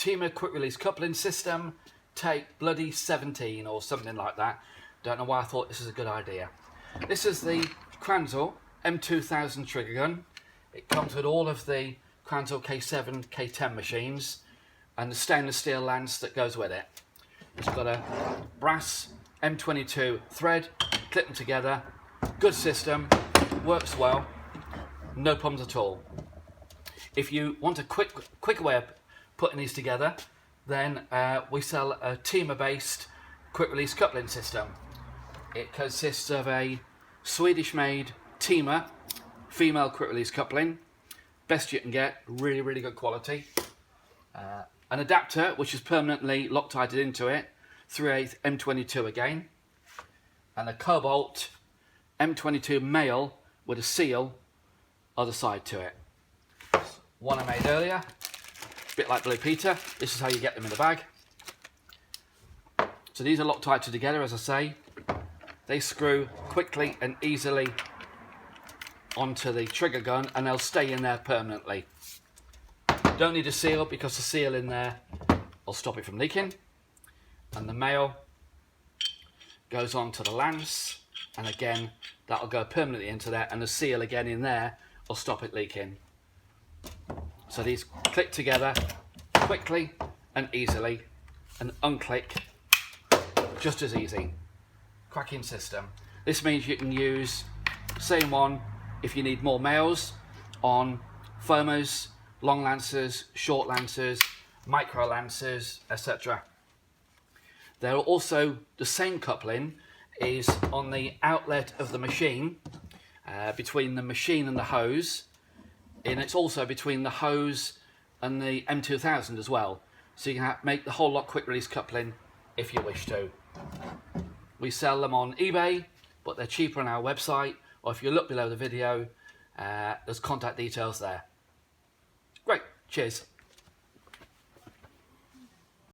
TEMA quick release coupling system, take bloody 17 or something like that. Don't know why I thought this is a good idea. This is the Kranzle M2000 trigger gun. It comes with all of the Kranzle K7, K10 machines and the stainless steel lance that goes with it. It's got a brass M22 thread, clip them together, good system, works well, no problems at all. If you want a quick way of putting these together, then we sell a TEMA based quick release coupling system. It consists of a Swedish made TEMA female quick release coupling, best you can get, really good quality. An adapter which is permanently Loctited into it, 3/8 M22 again, and a Cobalt M22 male with a seal other side to it. One I made earlier, a bit like Blue Peter. This is how you get them in the bag. So these are Loctited together, as I say. They screw quickly and easily onto the trigger gun and they'll stay in there permanently. Don't need a seal because the seal in there will stop it from leaking. And the male goes onto the lance, and again that'll go permanently into there, and the seal again in there will stop it leaking. So these click together quickly and easily, and unclick just as easy. Cracking system. This means you can use the same one if you need more males on foamers, long lancers, short lancers, micro lancers, etc. There are also, the same coupling is on the outlet of the machine, between the machine and the hose, and it's also between the hose and the M2000 as well. So you can make the whole lot quick release coupling if you wish to. We sell them on eBay, but they're cheaper on our website, or if you look below the video, there's contact details there. Great, cheers.